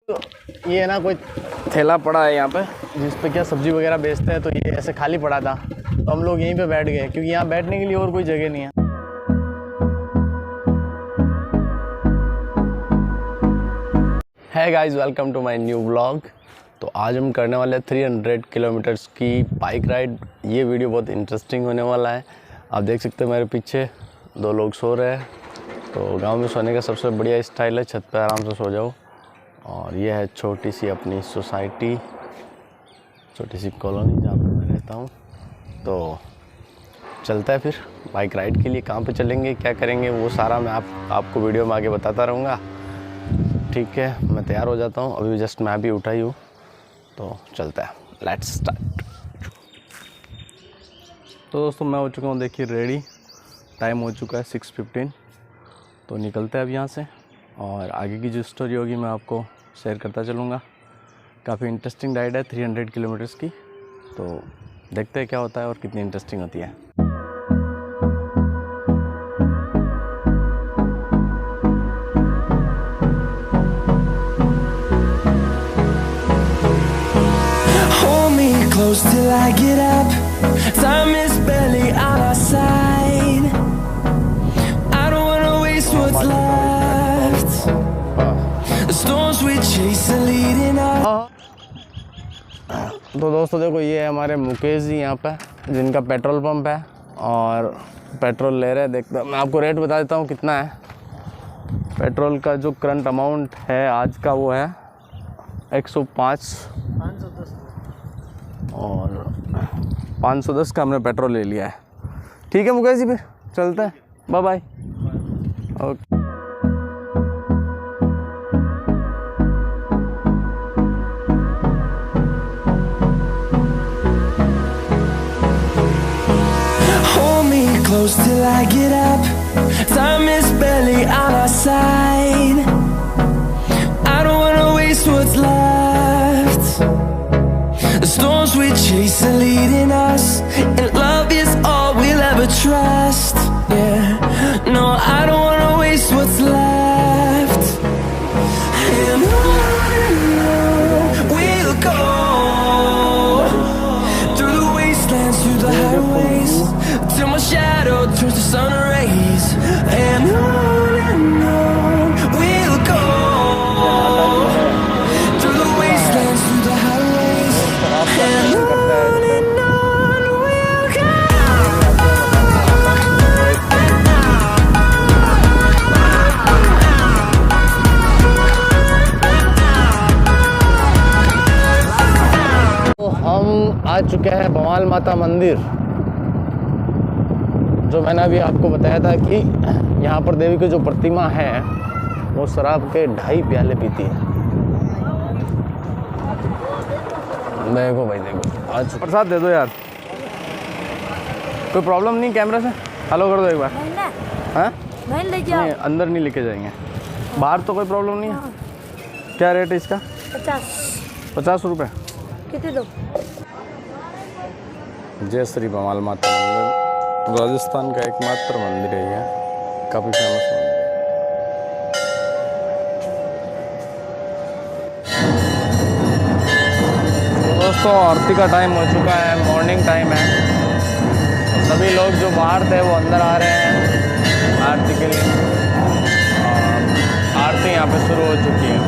तो ये ना कोई ठेला पड़ा है यहाँ पे जिस पे क्या सब्जी वगैरह बेचते हैं, तो ये ऐसे खाली पड़ा था तो हम लोग यहीं पे बैठ गए क्योंकि यहाँ बैठने के लिए और कोई जगह नहीं है। Hey guys, welcome to my new vlog. तो आज हम करने वाले हैं 300 किलोमीटर्स की बाइक राइड। ये वीडियो बहुत इंटरेस्टिंग होने वाला है। आप देख सकते हैं मेरे पीछे दो लोग सो रहे हैं। तो गांव में सोने का सबसे बढ़िया स्टाइल है छत पे आराम से सो जाओ। और ये है छोटी सी अपनी सोसाइटी, छोटी सी कॉलोनी जहाँ पर मैं रहता हूँ। तो चलता है फिर बाइक राइड के लिए। कहाँ पे चलेंगे, क्या करेंगे, वो सारा मैं आपको वीडियो में आगे बताता रहूँगा। ठीक है, मैं तैयार हो जाता हूँ। अभी जस्ट मैं भी उठा ही हूँ, तो चलता है। Let's start. तो दोस्तों मैं हो चुका हूँ, देखिए रेडी। टाइम हो चुका है 6:15। तो निकलते हैं अब यहाँ से और आगे की जो स्टोरी होगी मैं आपको शेयर करता चलूँगा। काफ़ी इंटरेस्टिंग राइड है 300 किलोमीटर्स की। तो देखते हैं क्या होता है और कितनी इंटरेस्टिंग होती है। Close till I get up. Time is barely on our side. I don't wanna waste what's left. The storms we chase are leading us. तो दोस्तों देखो, ये है हमारे मुकेश जी यहाँ पे, जिनका पेट्रोल पंप है और पेट्रोल ले रहे हैं। देखते मैं आपको रेट बता देता हूँ कितना है। पेट्रोल का जो करंट अमाउंट है आज का वो है 105 और 510 का हमने पेट्रोल ले लिया है। ठीक है मुकेश जी, फिर चलते हैं। Bye bye. Okay. Hold me close till I get up. Time is barely on our side. I don't wanna waste what's left. The storms we chase are leading us, and love is all we'll ever trust. Yeah, no, I don't wanna waste what's left. And on we'll go, through the wastelands, through the highways, till my shadow turns to sun rays. And on we'll go, through the wastelands, through the highways. And on we'll go. तो हम आ चुके हैं भवाल माता मंदिर। जो मैंने अभी आपको बताया था कि यहाँ पर देवी की जो प्रतिमा है वो शराब के 2.5 प्याले पीती है। देखो भाई, देखो आज प्रसाद दे दो यार। कोई प्रॉब्लम नहीं, कैमरा से हेलो कर दो एक बार। हाँ नहीं, अंदर नहीं लेके जाएंगे, बाहर तो कोई प्रॉब्लम नहीं है। क्या रेट है इसका? 50 रुपये। कितने दो? जय श्री भवाल माता मंदिर, राजस्थान का एकमात्र मंदिर है ये, काफ़ी फेमस मंदिर है। दोस्तों आरती का टाइम हो चुका है, मॉर्निंग टाइम है। तो सभी लोग जो बाहर थे वो अंदर आ रहे हैं आरती के लिए। और आरती यहाँ पे शुरू हो चुकी है।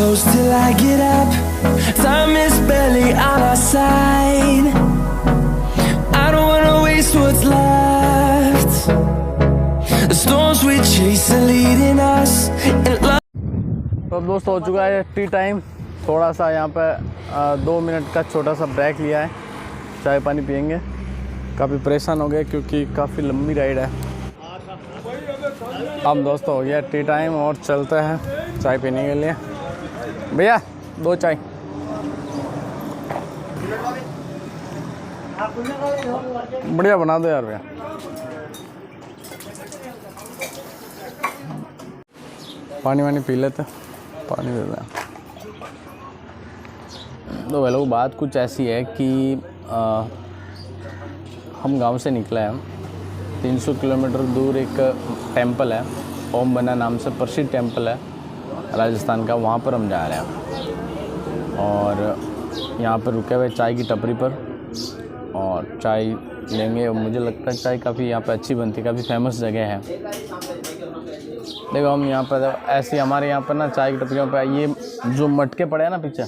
Close till I get up. Time is barely on our side. I don't wanna waste what's left. The storms we chase are leading us, and love. तो दोस्तों हो चुका है टी टाइम। थोड़ा सा यहाँ पे 2 मिनट का छोटा सा ब्रेक लिया है, चाय पानी पियेंगे। काफ़ी परेशान हो गए क्योंकि काफ़ी लंबी राइड है। अब दोस्तों हो गया टी टाइम और चलते हैं चाय पीने के लिए। भैया 2 चाय। बढ़िया बना दो यार भैया। पानी वानी पी लेते, पानी दे दें। तो भाई लोग बात कुछ ऐसी है कि हम गांव से निकले हैं। 300 किलोमीटर दूर एक टेंपल है, ओम बन्ना नाम से प्रसिद्ध टेंपल है राजस्थान का, वहाँ पर हम जा रहे हैं। और यहाँ पर रुके हुए चाय की टपरी पर और चाय लेंगे। और मुझे लगता है चाय काफ़ी यहाँ पे अच्छी बनती है, काफ़ी फेमस जगह है। देखो हम यहाँ पर ऐसे हमारे यहाँ पर ना चाय की टपरियों पर ये जो मटके पड़े हैं ना पीछे,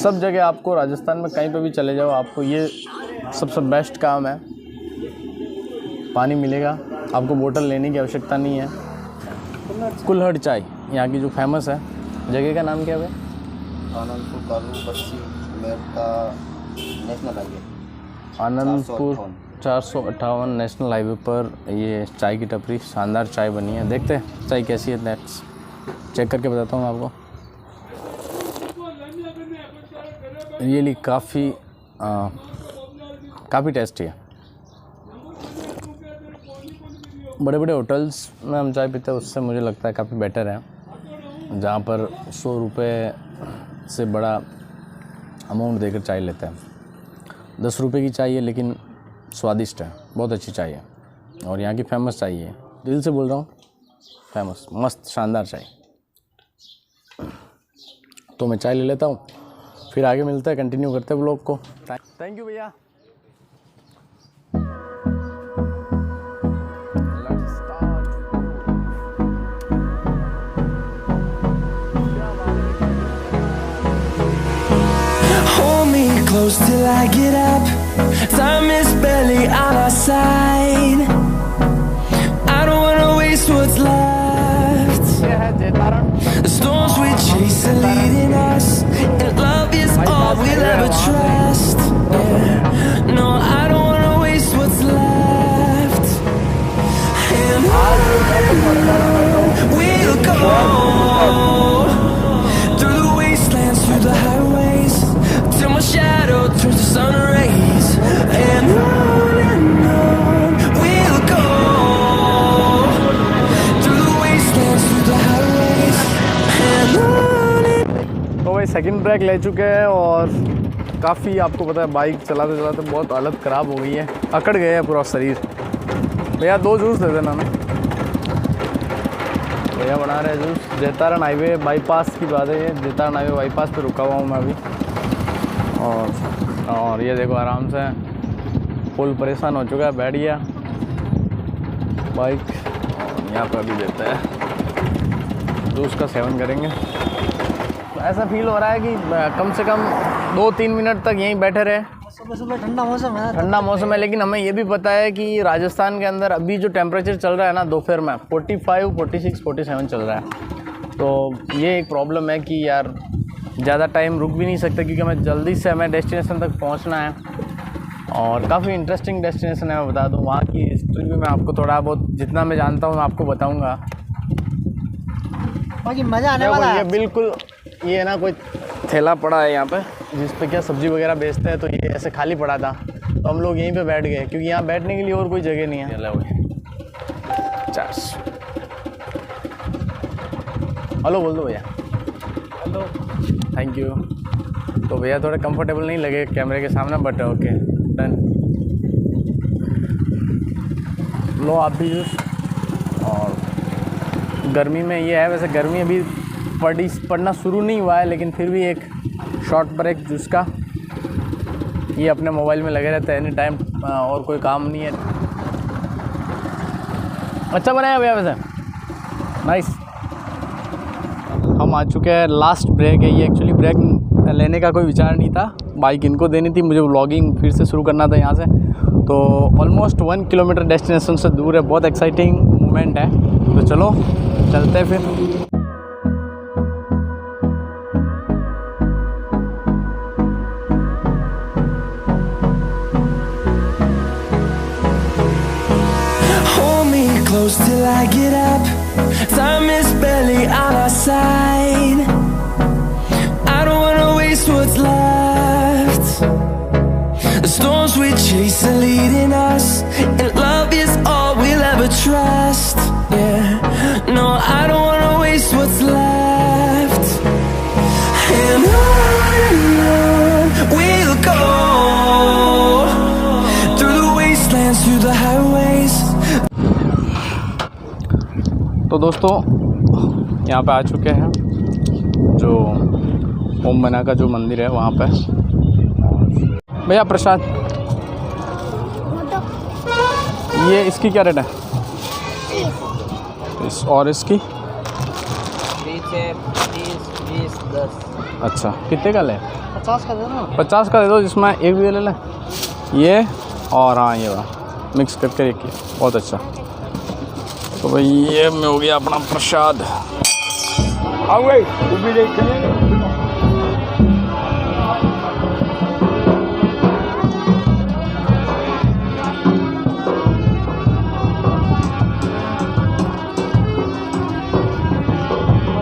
सब जगह आपको राजस्थान में कहीं पे भी चले जाओ आपको ये सबसे बेस्ट काम है। पानी मिलेगा, आपको बोतल लेने की आवश्यकता नहीं है। कुल्हड़ चाय यहाँ की जो फेमस है। जगह का नाम क्या है? आनंदपुर 458 नेशनल हाईवे पर ये चाय की टपरी, शानदार चाय बनी है। देखते हैं चाय कैसी है, नेक्स्ट चेक करके बताता हूँ आपको। रियली काफ़ी टेस्टी है। बड़े बड़े होटल्स में हम चाय पीते हैं उससे मुझे लगता है काफ़ी बेटर है, जहाँ पर 100 रुपये से बड़ा अमाउंट देकर चाय लेते हैं। 10 रुपये की चाय है लेकिन स्वादिष्ट है, बहुत अच्छी चाय है और यहाँ की फेमस चाय है। दिल से बोल रहा हूँ, फेमस, मस्त, शानदार चाय। तो मैं चाय ले लेता हूँ, फिर आगे मिलते हैं, कंटिन्यू करते हैं व्लॉग को। थैंक यू भैया। Close till I get up. Time is barely on our side. I don't wanna waste what's left. The storms we chase are leading us, and love is all we'll ever trust. Yeah. No, I don't wanna waste what's left. And on we'll go through the wastelands, through the highways, till my shadow turns to sun rays. And on we'll go through the wastelands, through the highways, and on. तो भाई second break ले चुके हैं और काफ़ी आपको पता है बाइक चलाते चलाते बहुत हालत ख़राब हो गई है, अकड़ गए हैं पूरा शरीर। भैया 2 जूस दे देना ना। भैया बना रहे हैं जूस। जेतारण हाईवे बाईपास की बात है, ये जेतारण हाईवे बाईपास पे रुका हुआ हूँ मैं अभी। और ये देखो आराम से फुल परेशान हो चुका है, बैठ गया बाइक। और यहाँ पर अभी देते हैं जूस का सेवन करेंगे। तो ऐसा फील हो रहा है कि कम से कम 2-3 मिनट तक यहीं बैठे रहे। सुबह ठंडा मौसम है, ठंडा मौसम है, लेकिन हमें ये भी पता है कि राजस्थान के अंदर अभी जो टेम्परेचर चल रहा है ना दोपहर में 45, 46, 47 चल रहा है। तो ये एक प्रॉब्लम है कि यार ज़्यादा टाइम रुक भी नहीं सकते क्योंकि हमें जल्दी से हमें डेस्टिनेशन तक पहुंचना है। और काफ़ी इंटरेस्टिंग डेस्टिनेशन है, मैं बता दूं। वहाँ की हिस्ट्री भी मैं आपको थोड़ा बहुत जितना मैं जानता हूँ मैं आपको बताऊँगा। बाकी मज़ा आने वाला है। ये बिल्कुल ये ना कोई ठेला पड़ा है यहाँ पे जिस पे क्या सब्ज़ी वगैरह बेचते हैं, तो ये ऐसे खाली पड़ा था तो हम लोग यहीं पे बैठ गए क्योंकि यहाँ बैठने के लिए और कोई जगह नहीं है। हेलो बोल दो भैया। Hello, thank you. तो भैया थोड़ा कंफर्टेबल नहीं लगे कैमरे के सामने, बट ओके डन। लो आप भी जूस। और गर्मी में ये है, वैसे गर्मी अभी पड़ना शुरू नहीं हुआ है लेकिन फिर भी एक शॉर्ट ब्रेक जूस का। ये अपने मोबाइल में लगे रहते हैं एनी टाइम, और कोई काम नहीं है। अच्छा बनाया भैया वैसे, नाइस। हम आ चुके हैं, लास्ट ब्रेक है ये। एक्चुअली ब्रेक लेने का कोई विचार नहीं था, बाइक इनको देनी थी, मुझे व्लॉगिंग फिर से शुरू करना था यहाँ से। तो ऑलमोस्ट 1 किलोमीटर डेस्टिनेशन से दूर है, बहुत एक्साइटिंग मोमेंट है। तो चलो चलते हैं फिर। till I get up. Time is barely on our side. I don't wanna waste what's left. The storms we chase are leading us, and love is all we'll ever trust. Yeah, no, I don't wanna waste what's left. And on we'll go, through the wastelands, through the highways. तो दोस्तों यहाँ पे आ चुके हैं जो ओम बना का जो मंदिर है वहाँ पे। भैया प्रसाद, ये इसकी क्या रेट है? और इसकी 20, 10। अच्छा, कितने का ले? 50 का दे दो। 50 का दे दो, जिसमें एक भी ले लें। ये और हाँ ये वाला मिक्स करके एक ही, बहुत अच्छा। तो भाई ये में हो गया अपना प्रसाद।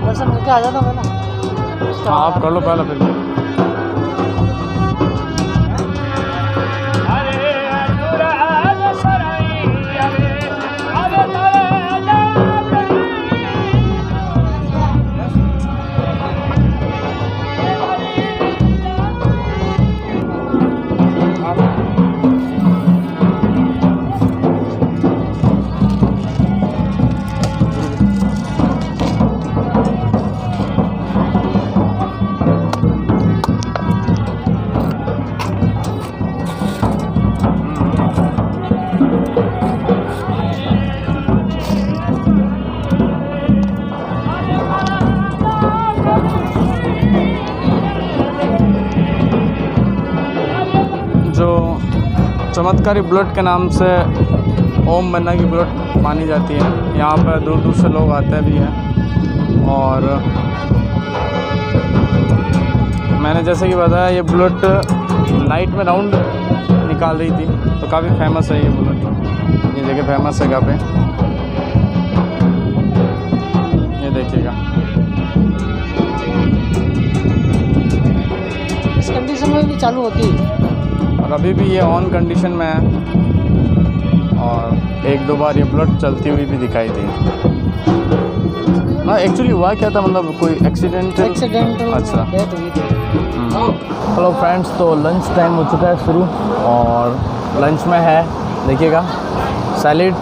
दर्शन करके आ जाता पहले। हाँ आप कर लो पहले फिर। चमत्कारी ब्लड के नाम से ओम बन्ना की ब्लड मानी जाती है। यहाँ पर दूर दूर से लोग आते भी हैं। और मैंने जैसे कि बताया ये ब्लड नाइट में राउंड निकाल रही थी, तो काफ़ी फेमस है ये ब्लड। ये देखिए फेमस है कहाँ पे, ये देखिएगा। इस कंडीशन में भी चालू होती है और अभी भी ये ऑन कंडीशन में है। और एक दो बार ये ब्लड चलती हुई भी दिखाई दी। हाँ एक्चुअली हुआ क्या था, मतलब कोई एक्सीडेंट? अच्छा। डेथ हुई थी। हेलो फ्रेंड्स, तो लंच टाइम हो चुका है शुरू। और लंच में है देखिएगा सैलेड,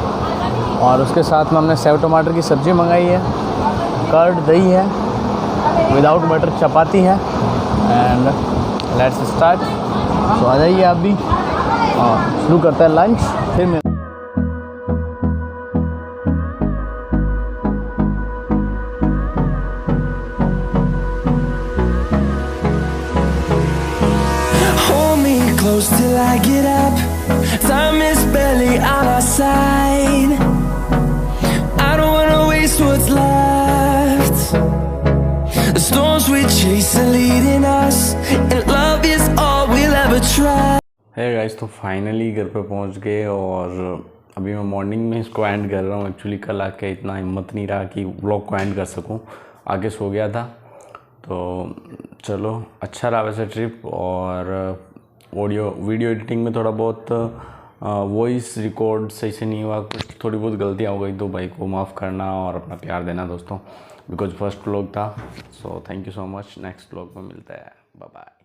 और उसके साथ में हमने सेव टमाटर की सब्ज़ी मंगाई है, कर्ड दही है, विदाउट बटर चपाती है। And let's start. तो आ जाइए आप भी और शुरू करते हैं लंच। फिर मैं Hold me close till I get up. Time is barely on our side. I don't wanna waste what's left. The storms we chase are leading us, and love is all we'll ever try. है guys, तो finally घर पे पहुंच गए। और अभी मैं morning में इसको एंड कर रहा हूँ। एक्चुअली कल आके इतना हिम्मत नहीं रहा कि व्लॉग को एंड कर सकूँ, आगे सो गया था। तो चलो अच्छा रहा वैसे ट्रिप। और वीडियो एडिटिंग में थोड़ा बहुत वॉइस रिकॉर्ड सही से नहीं हुआ, कुछ थोड़ी बहुत गलतियाँ हो गई, तो भाई को माफ़ करना और अपना प्यार देना दोस्तों, बिकॉज फर्स्ट व्लॉग था। So thank you so much. Next vlog में मिलता है, बाय बाय।